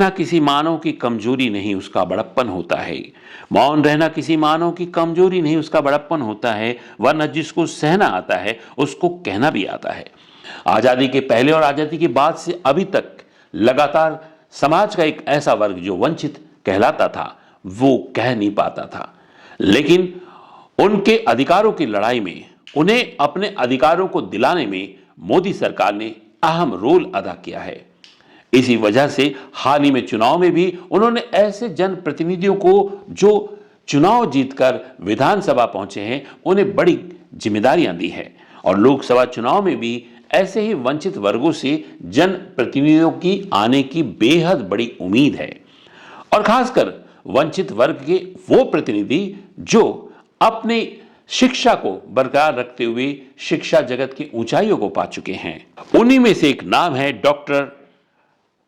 रहना किसी मानव की कमजोरी नहीं, उसका बड़प्पन होता है। मौन रहना किसी मानव की कमजोरी नहीं, उसका बड़प्पन होता है। वरना जिसको सहना आता है उसको कहना भी आता है। आजादी के पहले और आजादी के बाद से अभी तक लगातार समाज का एक ऐसा वर्ग जो वंचित कहलाता था वो कह नहीं पाता था, लेकिन उनके अधिकारों की लड़ाई में, उन्हें अपने अधिकारों को दिलाने में मोदी सरकार ने अहम रोल अदा किया है। इसी वजह से हाल ही में चुनाव में भी उन्होंने ऐसे जनप्रतिनिधियों को जो चुनाव जीतकर विधानसभा पहुंचे हैं उन्हें बड़ी जिम्मेदारियां दी है। और लोकसभा चुनाव में भी ऐसे ही वंचित वर्गों से जनप्रतिनिधियों की आने की बेहद बड़ी उम्मीद है। और खासकर वंचित वर्ग के वो प्रतिनिधि जो अपने शिक्षा को बरकरार रखते हुए शिक्षा जगत की ऊंचाइयों को पा चुके हैं, उन्हीं में से एक नाम है डॉक्टर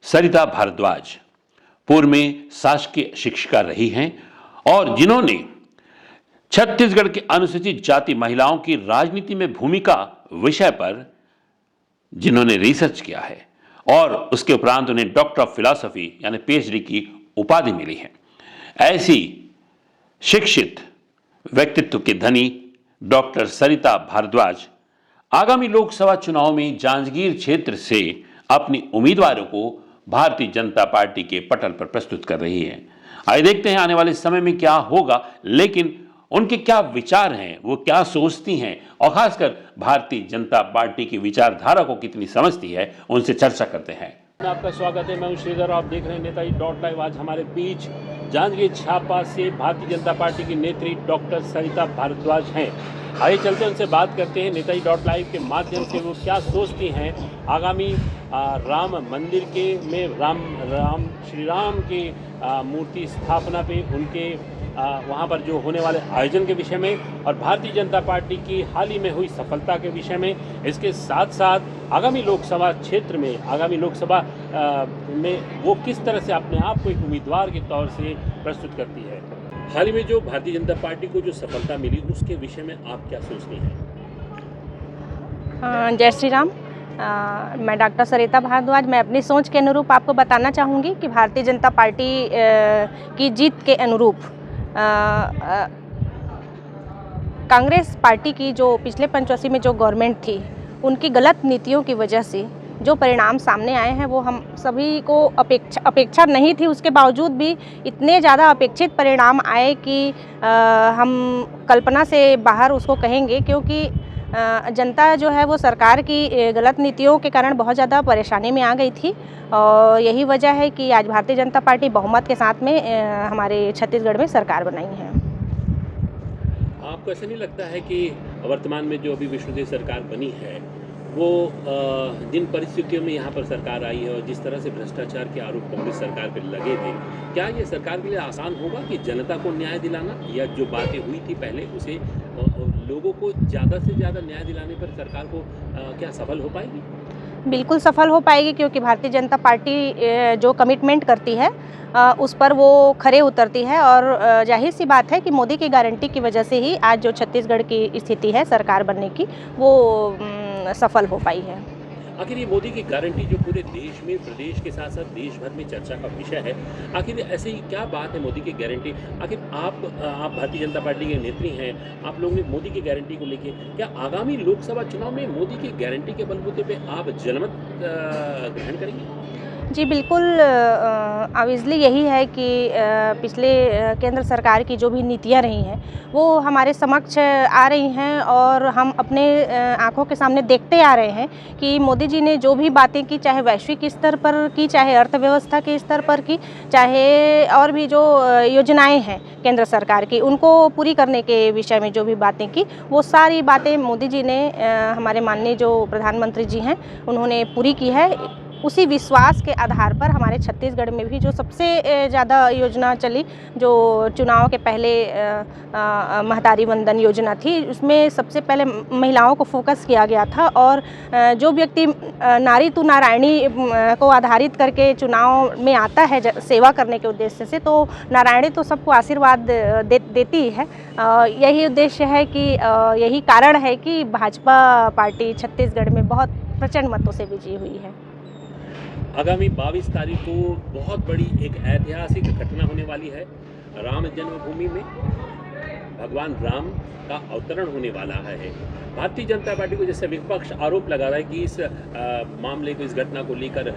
सरिता भारद्वाज। पूर्व में शासकीय शिक्षिका रही हैं और जिन्होंने छत्तीसगढ़ की अनुसूचित जाति महिलाओं की राजनीति में भूमिका विषय पर जिन्होंने रिसर्च किया है और उसके उपरांत उन्हें डॉक्टर ऑफ फिलॉसफी यानी पीएचडी की उपाधि मिली है। ऐसी शिक्षित व्यक्तित्व के धनी डॉक्टर सरिता भारद्वाज आगामी लोकसभा चुनाव में जांजगीर क्षेत्र से अपनी उम्मीदवारों को भारतीय जनता पार्टी के पटल पर प्रस्तुत कर रही है। आइए देखते हैं आने वाले समय में क्या होगा, लेकिन उनके क्या विचार हैं, वो क्या सोचती हैं और खासकर भारतीय जनता पार्टी की विचारधारा को कितनी समझती है, उनसे चर्चा करते हैं। आपका स्वागत है। मैं हूं श्रीधर, आप देख रहे हैं नेताजी डॉट लाइव। आज हमारे बीच जांजगीर चांपा से भारतीय जनता पार्टी की नेत्री डॉक्टर सरिता भारद्वाज हैं। आइए चलते हैं उनसे बात करते हैं नेताजी डॉट लाइव के माध्यम से वो क्या सोचती हैं आगामी राम मंदिर के में राम श्री राम की मूर्ति स्थापना पे, उनके वहाँ पर जो होने वाले आयोजन के विषय में और भारतीय जनता पार्टी की हाल ही में हुई सफलता के विषय में। इसके साथ साथ आगामी लोकसभा क्षेत्र में, आगामी लोकसभा में वो किस तरह से अपने आप को एक उम्मीदवार के तौर से प्रस्तुत करती है। हाल ही में जो भारतीय जनता पार्टी को जो सफलता मिली उसके विषय में आप क्या सोचती हैं? जय श्री राम। मैं डॉक्टर सरिता भारद्वाज, मैं अपनी सोच के अनुरूप आपको बताना चाहूँगी कि भारतीय जनता पार्टी की जीत के अनुरूप कांग्रेस पार्टी की जो पिछले पंचवर्षीय में जो गवर्नमेंट थी उनकी गलत नीतियों की वजह से जो परिणाम सामने आए हैं वो हम सभी को अपेक्षा नहीं थी, उसके बावजूद भी इतने ज़्यादा अपेक्षित परिणाम आए कि हम कल्पना से बाहर उसको कहेंगे, क्योंकि जनता जो है वो सरकार की गलत नीतियों के कारण बहुत ज़्यादा परेशानी में आ गई थी। और यही वजह है कि आज भारतीय जनता पार्टी बहुमत के साथ में हमारे छत्तीसगढ़ में सरकार बनाई है। आपको ऐसा नहीं लगता है कि वर्तमान में जो अभी विष्णुदेव सरकार बनी है वो जिन परिस्थितियों में यहाँ पर सरकार आई है और जिस तरह से भ्रष्टाचार के आरोप कांग्रेस सरकार पर लगे थे, क्या ये सरकार के लिए आसान होगा कि जनता को न्याय दिलाना, या जो बातें हुई थी पहले उसे लोगों को ज़्यादा से ज़्यादा न्याय दिलाने पर सरकार को क्या सफल हो पाएगी? बिल्कुल सफल हो पाएगी, क्योंकि भारतीय जनता पार्टी जो कमिटमेंट करती है उस पर वो खरे उतरती है। और जाहिर सी बात है कि मोदी की गारंटी की वजह से ही आज जो छत्तीसगढ़ की स्थिति है सरकार बनने की वो सफल हो पाई है। आखिर ये मोदी की गारंटी जो पूरे देश में, प्रदेश के साथ साथ देश भर में चर्चा का विषय है, आखिर ऐसी क्या बात है मोदी की गारंटी? आखिर आप भारतीय जनता पार्टी के नेत्री हैं, आप लोगों ने मोदी की गारंटी को लेके क्या आगामी लोकसभा चुनाव में मोदी की गारंटी के बलबूते पे आप जनमत ग्रहण करेंगे? जी बिल्कुल, ऑब्वियसली यही है कि पिछले केंद्र सरकार की जो भी नीतियाँ रही हैं वो हमारे समक्ष आ रही हैं और हम अपने आंखों के सामने देखते आ रहे हैं कि मोदी जी ने जो भी बातें की, चाहे वैश्विक स्तर पर की, चाहे अर्थव्यवस्था के स्तर पर की, चाहे और भी जो योजनाएं हैं केंद्र सरकार की उनको पूरी करने के विषय में जो भी बातें की, वो सारी बातें मोदी जी ने, हमारे माननीय जो प्रधानमंत्री जी हैं, उन्होंने पूरी की है। उसी विश्वास के आधार पर हमारे छत्तीसगढ़ में भी जो सबसे ज़्यादा योजना चली, जो चुनाव के पहले महतारी वंदन योजना थी, उसमें सबसे पहले महिलाओं को फोकस किया गया था। और जो व्यक्ति नारी तू नारायणी को आधारित करके चुनाव में आता है सेवा करने के उद्देश्य से, तो नारायणी तो सबको आशीर्वाद देती ही है। यही उद्देश्य है कि यही कारण है कि भाजपा पार्टी छत्तीसगढ़ में बहुत प्रचंड मतों से विजयी हुई है। आगामी 22 तारीख को बहुत बड़ी एक ऐतिहासिक घटना होने वाली है। राम जन्मभूमि में भगवान राम का अवतरण होने वाला है। भारतीय जनता पार्टी को जैसे विपक्ष आरोप लगा रहा है कि इस मामले को, इस घटना को लेकर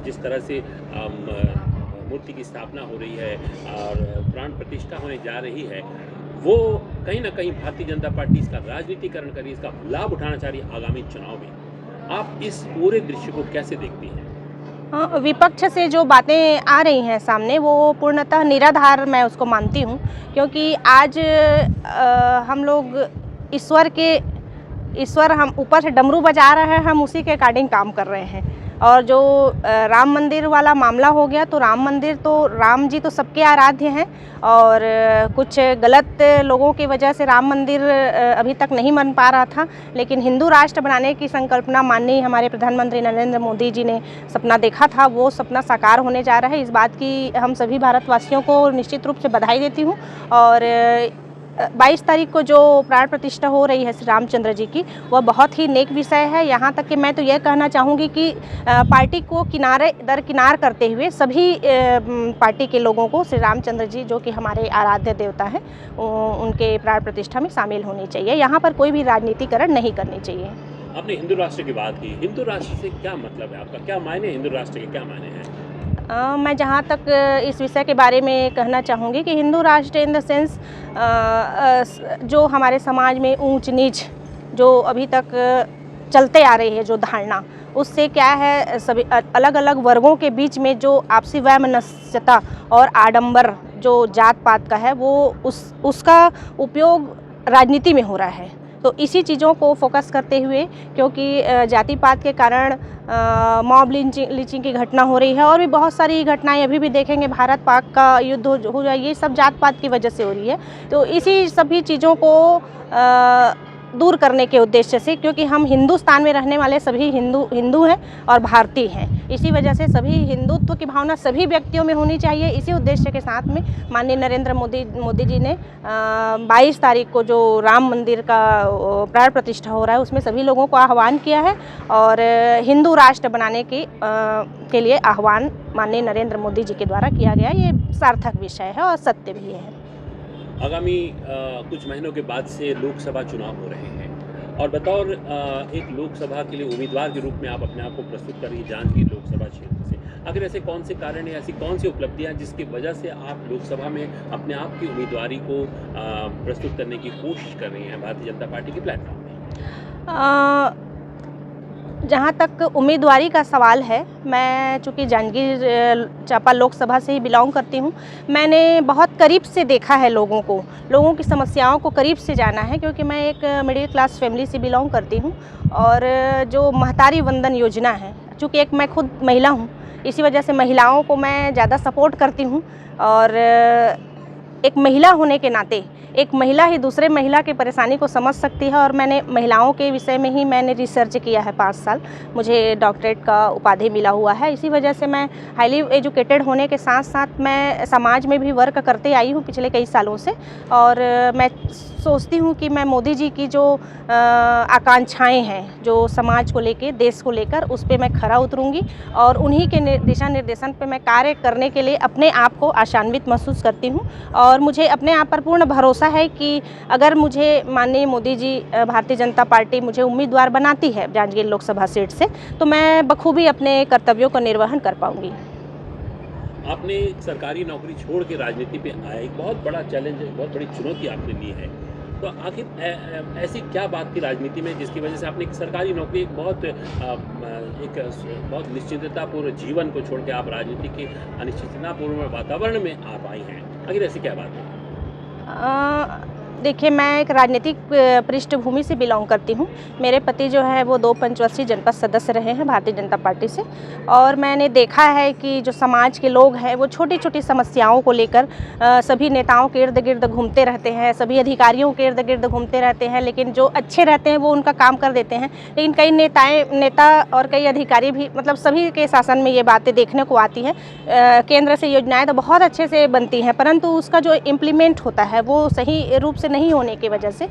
जिस तरह से मूर्ति की स्थापना हो रही है और प्राण प्रतिष्ठा होने जा रही है, वो कहीं ना कहीं भारतीय जनता पार्टी इसका राजनीतिकरण कर रही है, इसका लाभ उठाना चाह रही है आगामी चुनाव में। आप इस पूरे दृश्य को कैसे देखती हैं? विपक्ष से जो बातें आ रही हैं सामने, वो पूर्णतः निराधार मैं उसको मानती हूँ, क्योंकि आज हम लोग ईश्वर हम ऊपर से डमरू बजा रहे हैं, हम उसी के अकॉर्डिंग काम कर रहे हैं। और जो राम मंदिर वाला मामला हो गया, तो राम मंदिर तो राम जी तो सबके आराध्य हैं, और कुछ गलत लोगों की वजह से राम मंदिर अभी तक नहीं बन पा रहा था। लेकिन हिंदू राष्ट्र बनाने की संकल्पना माननीय हमारे प्रधानमंत्री नरेंद्र मोदी जी ने सपना देखा था, वो सपना साकार होने जा रहा है। इस बात की हम सभी भारतवासियों को निश्चित रूप से बधाई देती हूँ। और 22 तारीख को जो प्राण प्रतिष्ठा हो रही है श्री रामचंद्र जी की, वह बहुत ही नेक विषय है। यहाँ तक कि मैं तो यह कहना चाहूँगी कि पार्टी को किनारे दर किनार करते हुए सभी पार्टी के लोगों को श्री रामचंद्र जी, जो कि हमारे आराध्य देवता हैं, उनके प्राण प्रतिष्ठा में शामिल होनी चाहिए। यहाँ पर कोई भी राजनीतिकरण नहीं करनी चाहिए। आपने हिंदू राष्ट्र की बात की, हिंदू राष्ट्र से क्या मतलब है आपका? क्या मायने हिंदू राष्ट्र के, क्या मायने हैं? मैं जहाँ तक इस विषय के बारे में कहना चाहूँगी कि हिंदू राष्ट्र इन द सेंस जो हमारे समाज में ऊंच नीच जो अभी तक चलते आ रही है, जो धारणा, उससे क्या है, सभी अलग अलग वर्गों के बीच में जो आपसी वैमनस्यता और आडंबर जो जात पात का है, वो उसका उपयोग राजनीति में हो रहा है। तो इसी चीज़ों को फोकस करते हुए, क्योंकि जाति पात के कारण मॉब लिंचिंग की घटना हो रही है, और भी बहुत सारी घटनाएं अभी भी देखेंगे, भारत पाक का युद्ध हो जाए, ये सब जात पात की वजह से हो रही है। तो इसी सभी चीज़ों को दूर करने के उद्देश्य से, क्योंकि हम हिंदुस्तान में रहने वाले सभी हिंदू हैं और भारतीय हैं, इसी वजह से सभी हिंदुत्व की भावना सभी व्यक्तियों में होनी चाहिए। इसी उद्देश्य के साथ में माननीय नरेंद्र मोदी जी ने 22 तारीख को जो राम मंदिर का प्राण प्रतिष्ठा हो रहा है, उसमें सभी लोगों को आह्वान किया है, और हिंदू राष्ट्र बनाने के लिए आह्वान माननीय नरेंद्र मोदी जी के द्वारा किया गया। ये सार्थक विषय है और सत्य भी है। आगामी कुछ महीनों के बाद से लोकसभा चुनाव हो रहे हैं, और बतौर एक लोकसभा के लिए उम्मीदवार के रूप में आप अपने आप को प्रस्तुत कर रही हैं जांजगीर लोकसभा क्षेत्र से। आखिर ऐसे कौन से कारण हैं, ऐसी कौन सी उपलब्धियां जिसकी वजह से आप लोकसभा में अपने आप की उम्मीदवारी को प्रस्तुत करने की कोशिश कर रही हैं भारतीय जनता पार्टी के प्लेटफॉर्म में? जहाँ तक उम्मीदवारी का सवाल है, मैं चूँकि जांजगीर चांपा लोकसभा से ही बिलोंग करती हूँ, मैंने बहुत करीब से देखा है लोगों की समस्याओं को करीब से जाना है, क्योंकि मैं एक मिडिल क्लास फैमिली से बिलोंग करती हूँ। और जो महतारी वंदन योजना है, चूँकि एक मैं खुद महिला हूँ, इसी वजह से महिलाओं को मैं ज़्यादा सपोर्ट करती हूँ। और एक महिला होने के नाते एक महिला ही दूसरे महिला की परेशानी को समझ सकती है, और मैंने महिलाओं के विषय में ही मैंने रिसर्च किया है 5 साल, मुझे डॉक्टरेट का उपाधि मिला हुआ है। इसी वजह से मैं हाईली एजुकेटेड होने के साथ साथ मैं समाज में भी वर्क करते आई हूँ पिछले कई सालों से। और मैं सोचती हूँ कि मैं मोदी जी की जो आकांक्षाएँ हैं, जो समाज को लेकर, देश को लेकर, उस पर मैं खरा उतरूँगी, और उन्हीं के दिशा निर्देशन पर मैं कार्य करने के लिए अपने आप को आशान्वित महसूस करती हूँ। और मुझे अपने आप पर पूर्ण भरोसा है कि अगर मुझे माननीय मोदी जी, भारतीय जनता पार्टी मुझे उम्मीदवार बनाती है जांजगीर लोकसभा सीट से, तो मैं बखूबी अपने कर्तव्यों का निर्वहन कर पाऊंगी। आपने सरकारी नौकरी छोड़ के राजनीति पे आया, एक बहुत बड़ा चैलेंज है, बहुत बड़ी चुनौती आपने ली है। तो आखिर ऐसी क्या बात थी राजनीति में जिसकी वजह से आपने एक सरकारी नौकरी, एक बहुत निश्चिततापूर्ण जीवन को छोड़ के आप राजनीति के अनिश्चिततापूर्ण वातावरण में आप आई हैं? आखिर ऐसी क्या बात है? देखिए, मैं एक राजनीतिक पृष्ठभूमि से बिलोंग करती हूँ। मेरे पति जो है वो 2 पंचवर्षीय जनपद सदस्य रहे हैं भारतीय जनता पार्टी से, और मैंने देखा है कि जो समाज के लोग हैं वो छोटी छोटी समस्याओं को लेकर सभी नेताओं के इर्द गिर्द घूमते रहते हैं, सभी अधिकारियों के इर्द गिर्द घूमते रहते हैं, लेकिन जो अच्छे रहते हैं वो उनका काम कर देते हैं। लेकिन कई नेता और कई अधिकारी भी, मतलब सभी के शासन में ये बातें देखने को आती हैं। केंद्र से योजनाएँ तो बहुत अच्छे से बनती हैं, परंतु उसका जो इम्प्लीमेंट होता है वो सही रूप से नहीं होने की वजह से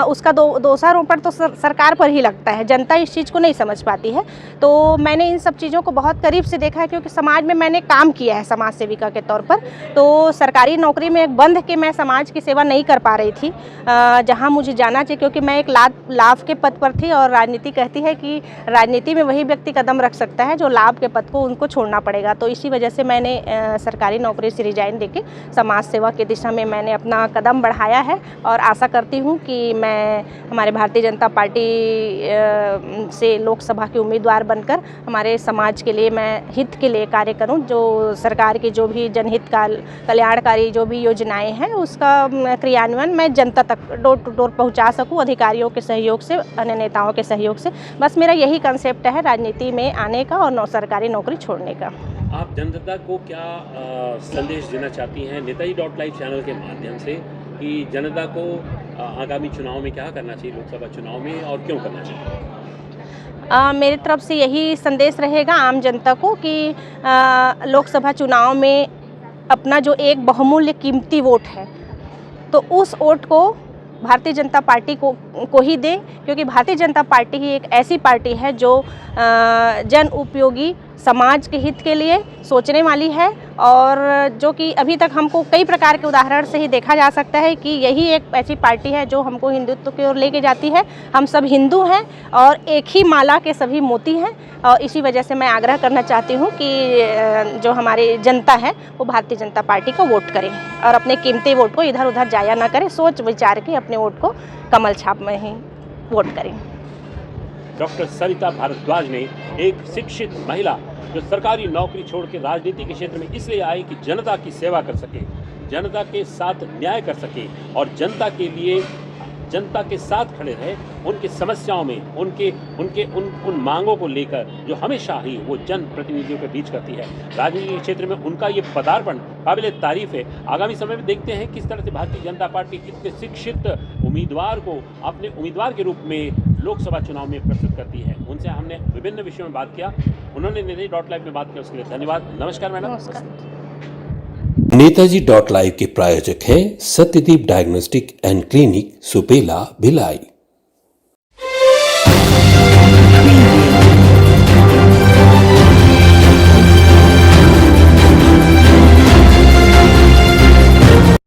उसका दोषारोपण तो सरकार पर ही लगता है। जनता इस चीज़ को नहीं समझ पाती है। तो मैंने इन सब चीज़ों को बहुत करीब से देखा है, क्योंकि समाज में मैंने काम किया है समाज सेविका के तौर पर। तो सरकारी नौकरी में एक बंध के मैं समाज की सेवा नहीं कर पा रही थी जहाँ मुझे जाना चाहिए, क्योंकि मैं एक लाभ के पद पर थी, और राजनीति कहती है कि राजनीति में वही व्यक्ति कदम रख सकता है जो लाभ के पद को उनको छोड़ना पड़ेगा। तो इसी वजह से मैंने सरकारी नौकरी से रिजाइन देके समाज सेवा की दिशा में मैंने अपना कदम बढ़ाया है, और आशा करती हूँ कि मैं हमारे भारतीय जनता पार्टी से लोकसभा की उम्मीदवार बनकर हमारे समाज के लिए, मैं हित के लिए कार्य करूँ। जो सरकार की जो भी जनहित कल्याणकारी जो भी योजनाएं हैं उसका क्रियान्वयन मैं जनता तक डोर टू डोर पहुँचा सकूँ, अधिकारियों के सहयोग से, अन्य नेताओं के सहयोग से। बस मेरा यही कंसेप्ट है राजनीति में आने का और सरकारी नौकरी छोड़ने का। आप जनता को क्या संदेश देना चाहती हैं नेताजी .live चैनल के माध्यम से, कि जनता को आगामी चुनाव में क्या करना चाहिए, लोकसभा चुनाव में, और क्यों करना चाहिए? मेरी तरफ से यही संदेश रहेगा आम जनता को कि लोकसभा चुनाव में अपना जो एक बहुमूल्य कीमती वोट है, तो उस वोट को भारतीय जनता पार्टी को ही दें, क्योंकि भारतीय जनता पार्टी ही एक ऐसी पार्टी है जो जन उपयोगी, समाज के हित के लिए सोचने वाली है, और जो कि अभी तक हमको कई प्रकार के उदाहरण से ही देखा जा सकता है कि यही एक ऐसी पार्टी है जो हमको हिंदुत्व की ओर लेके जाती है। हम सब हिंदू हैं और एक ही माला के सभी मोती हैं, और इसी वजह से मैं आग्रह करना चाहती हूँ कि जो हमारी जनता है वो भारतीय जनता पार्टी को वोट करें, और अपने कीमती वोट को इधर उधर जाया ना करें, सोच विचार के अपने वोट को कमल छाप में ही वोट करें। डॉक्टर सरिता भारद्वाज ने, एक शिक्षित महिला जो सरकारी नौकरी छोड़ के राजनीति के क्षेत्र में इसलिए आई कि जनता की सेवा कर सके, जनता के साथ न्याय कर सके, और जनता के लिए, जनता के साथ खड़े रहे, उनकी समस्याओं में, उन मांगों को लेकर जो हमेशा ही वो जन प्रतिनिधियों के बीच करती है। राजनीति के क्षेत्र में उनका ये पदार्पण काबिल तारीफ है। आगामी समय में देखते हैं किस तरह से भारतीय जनता पार्टी इतने शिक्षित उम्मीदवार को अपने उम्मीदवार के रूप में लोकसभा चुनाव में प्रस्तुत करती है। उनसे हमने विभिन्न विषयों में बात किया, उन्होंने नेताजी .live में बात किया, उसके लिए धन्यवाद। नमस्कार मैडम। नमस्कार। नेताजी .live के प्रायोजक है Satyadeep diagnostic and clinic, Supela, Bhilai.